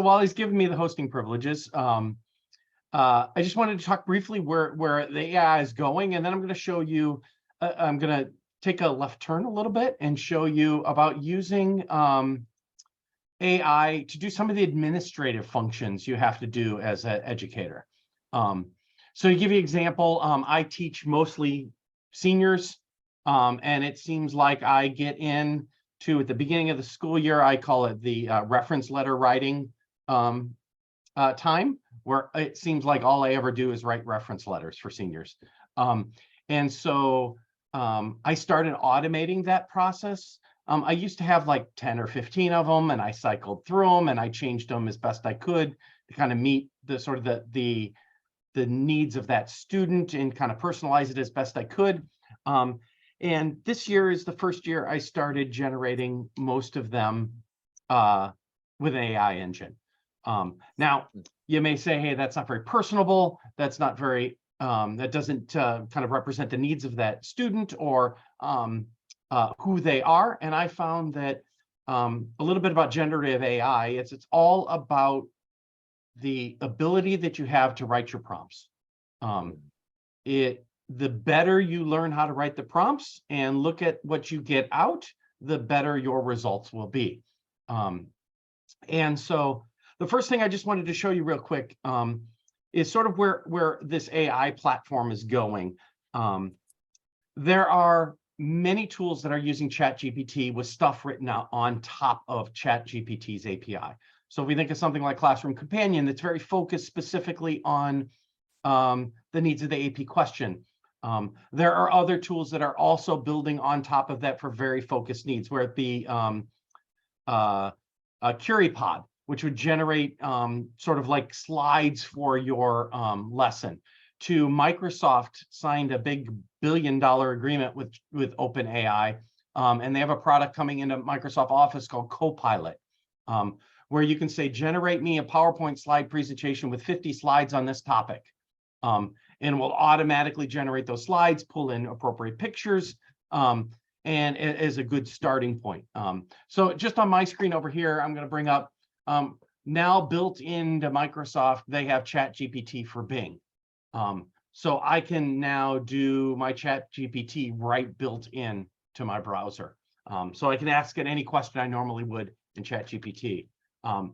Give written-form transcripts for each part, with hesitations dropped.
While he's giving me the hosting privileges, I just wanted to talk briefly where the AI is going, and then I'm going to show you. I'm going to take a left turn a little bit and show you about using AI to do some of the administrative functions you have to do as an educator. So to give you an example, I teach mostly seniors, and it seems like I get in to, at the beginning of the school year, I call it the reference letter writing time, where it seems like all I ever do is write reference letters for seniors. And so I started automating that process. I used to have like 10 or 15 of them, and I cycled through them and I changed them as best I could to kind of meet the sort of the needs of that student and kind of personalize it as best I could. And this year is the first year I started generating most of them with an AI engine. Now, you may say, hey, that's not very personable. That's not very, that doesn't kind of represent the needs of that student or who they are. And I found that a little bit about generative AI, it's all about the ability that you have to write your prompts. The better you learn how to write the prompts and look at what you get out, the better your results will be. And so the first thing I just wanted to show you real quick is sort of where this AI platform is going. There are many tools that are using ChatGPT with stuff written out on top of ChatGPT's API. So if we think of something like Classroom Companion, that's very focused specifically on the needs of the AP question. There are other tools that are also building on top of that for very focused needs, where it be CurryPod, which would generate sort of like slides for your lesson, to Microsoft signed a big billion-dollar agreement with OpenAI, and they have a product coming into Microsoft Office called Copilot, where you can say, generate me a PowerPoint slide presentation with 50 slides on this topic. And will automatically generate those slides, pull in appropriate pictures, and as a good starting point. So just on my screen over here, I'm going to bring up, now built into Microsoft, they have ChatGPT for Bing. So I can now do my ChatGPT right built in to my browser. So I can ask it any question I normally would in ChatGPT. So I'm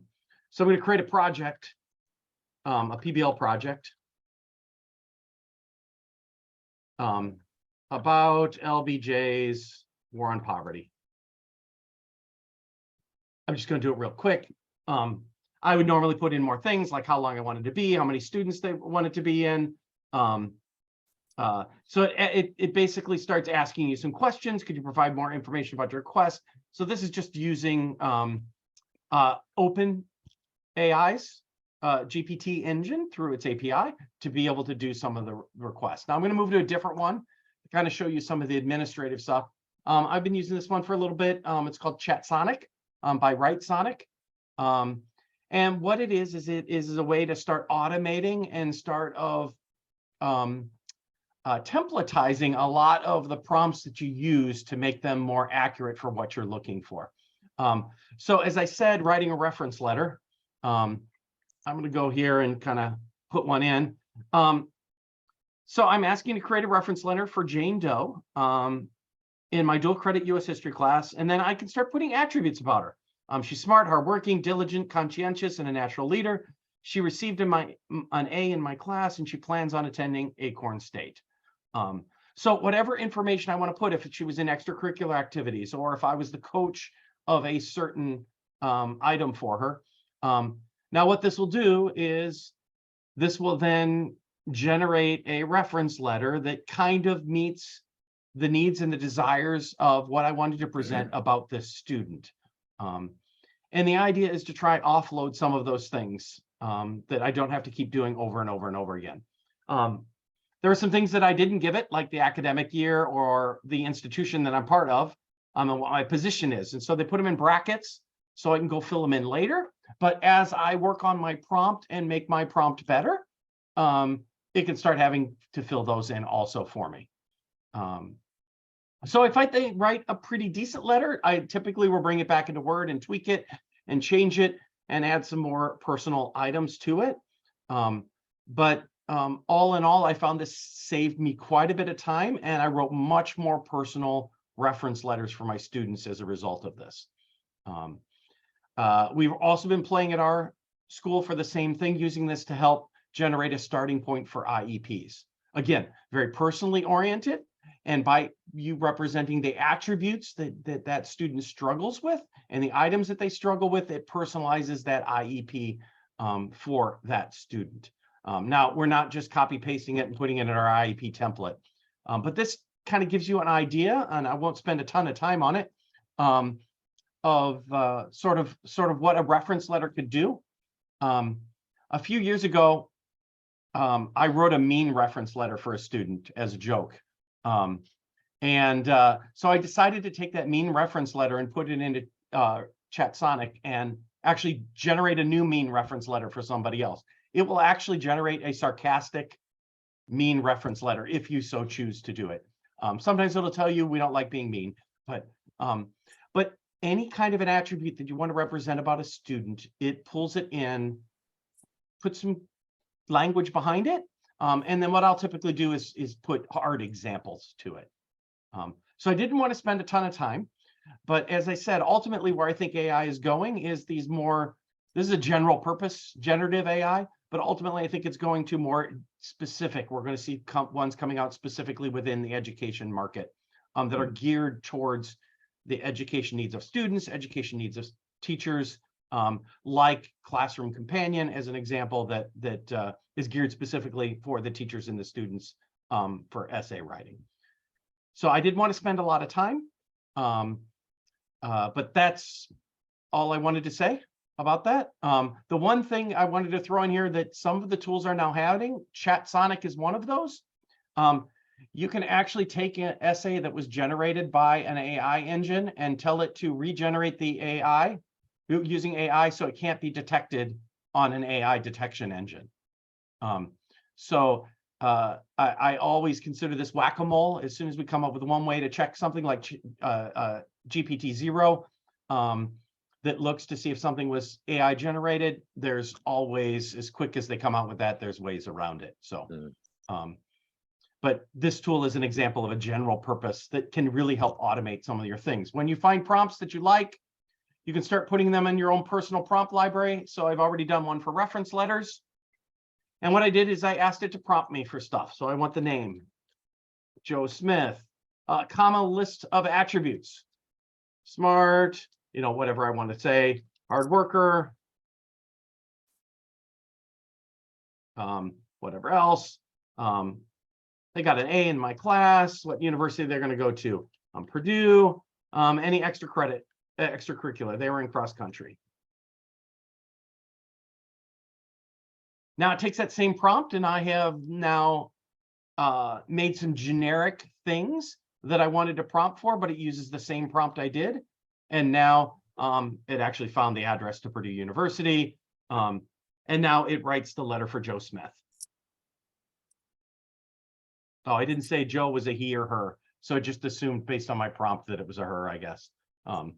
going to create a project, a PBL project, about LBJ's War on Poverty. I'm just going to do it real quick. I would normally put in more things like how long I wanted to be, how many students they wanted to be in. So it basically starts asking you some questions. Could you provide more information about your request? So this is just using OpenAI's GPT engine through its API to be able to do some of the requests. Now I'm going to move to a different one to kind of show you some of the administrative stuff. I've been using this one for a little bit. It's called ChatSonic by WriteSonic. And what it is it is a way to start automating and start of templatizing a lot of the prompts that you use to make them more accurate for what you're looking for. So as I said, writing a reference letter, I'm going to go here and kind of put one in. So I'm asking to create a reference letter for Jane Doe in my dual credit US history class, and then I can start putting attributes about her. She's smart, hardworking, diligent, conscientious, and a natural leader. She received an A in my class, and she plans on attending Acorn State. So whatever information I want to put, if she was in extracurricular activities, or if I was the coach of a certain item for her. Now what this will do is this will then generate a reference letter that kind of meets the needs and the desires of what I wanted to present about this student. And the idea is to try offload some of those things that I don't have to keep doing over and over and over again. There are some things that I didn't give it, like the academic year or the institution that I'm part of, and what my position is. And so they put them in brackets so I can go fill them in later. But as I work on my prompt and make my prompt better, it can start having to fill those in also for me. So if I write a pretty decent letter, I typically will bring it back into Word and tweak it and change it. and add some more personal items to it. But all in all, I found this saved me quite a bit of time, and I wrote much more personal reference letters for my students as a result of this. We've also been playing at our school for the same thing, using this to help generate a starting point for IEPs. Again, very personally oriented, and by you representing the attributes that student struggles with and the items that they struggle with, it personalizes that IEP for that student. Now, we're not just copy pasting it and putting it in our IEP template, but this kind of gives you an idea, and I won't spend a ton of time on it, of sort of what a reference letter could do. A few years ago, I wrote a mean reference letter for a student as a joke. So I decided to take that mean reference letter and put it into ChatSonic and actually generate a new mean reference letter for somebody else. It will actually generate a sarcastic mean reference letter if you so choose to do it. Sometimes it'll tell you we don't like being mean, but any kind of an attribute that you want to represent about a student, it pulls it in, puts some language behind it, and then what I'll typically do is put hard examples to it. So I didn't want to spend a ton of time, but as I said, ultimately where I think AI is going is this is a general purpose generative AI, but ultimately I think it's going to more specific. We're going to see ones coming out specifically within the education market that are geared towards the education needs of students, education needs of teachers, like Classroom Companion as an example that is geared specifically for the teachers and the students for essay writing. So I didn't want to spend a lot of time, but that's all I wanted to say about that. The one thing I wanted to throw in here that some of the tools are now having, ChatSonic is one of those. You can actually take an essay that was generated by an AI engine and tell it to regenerate the AI using AI so it can't be detected on an AI detection engine. I always consider this whack-a-mole. As soon as we come up with one way to check something like GPT-0 that looks to see if something was AI generated, there's always, as quick as they come out with that, there's ways around it. So, but this tool is an example of a general purpose that can really help automate some of your things. When you find prompts that you like, you can start putting them in your own personal prompt library. So I've already done one for reference letters. And what I did is I asked it to prompt me for stuff. So I want the name, Joe Smith, comma, list of attributes, smart, whatever I want to say, hard worker, whatever else. They got an A in my class, what university they're going to go to, Purdue, any extra credit, extracurricular, they were in cross country. Now it takes that same prompt and I have now made some generic things that I wanted to prompt for, but it uses the same prompt I did. And now it actually found the address to Purdue University. And now it writes the letter for Joe Smith. Oh, I didn't say Joe was a he or her. So it just assumed based on my prompt that it was a her, I guess. But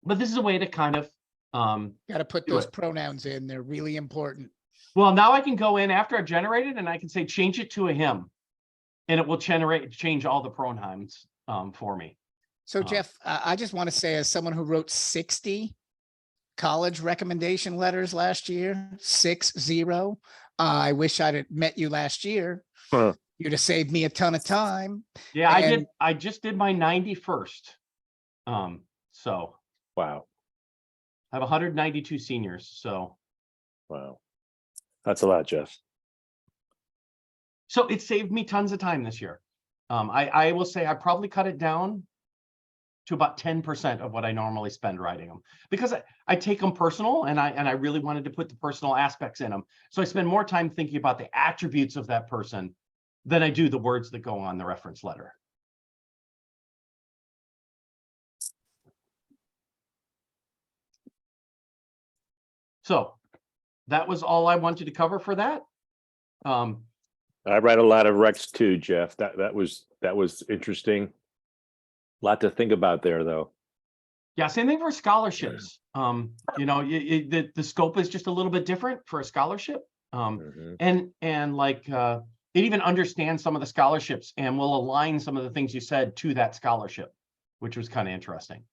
this is a way to kind of got to put those pronouns in. They're really important. Well, now I can go in after I've generated and I can say change it to a him, and it will change all the pronouns for me. So Jeff, I just want to say, as someone who wrote 60 college recommendation letters last year, 60, I wish I'd met you last year. Huh. You'd have saved me a ton of time. Yeah, and I just did my 91st. So Wow. I have 192 seniors. So Wow. That's a lot, Jeff. So it saved me tons of time this year. I will say I probably cut it down to about 10% of what I normally spend writing them, because I take them personal and I really wanted to put the personal aspects in them. So I spend more time thinking about the attributes of that person than I do the words that go on the reference letter. So that was all I wanted to cover for that. I write a lot of recs too, Jeff. That was interesting. A lot to think about there, though. Yeah, same thing for scholarships. You know, the scope is just a little bit different for a scholarship. And like it even understands some of the scholarships and will align some of the things you said to that scholarship, which was kind of interesting.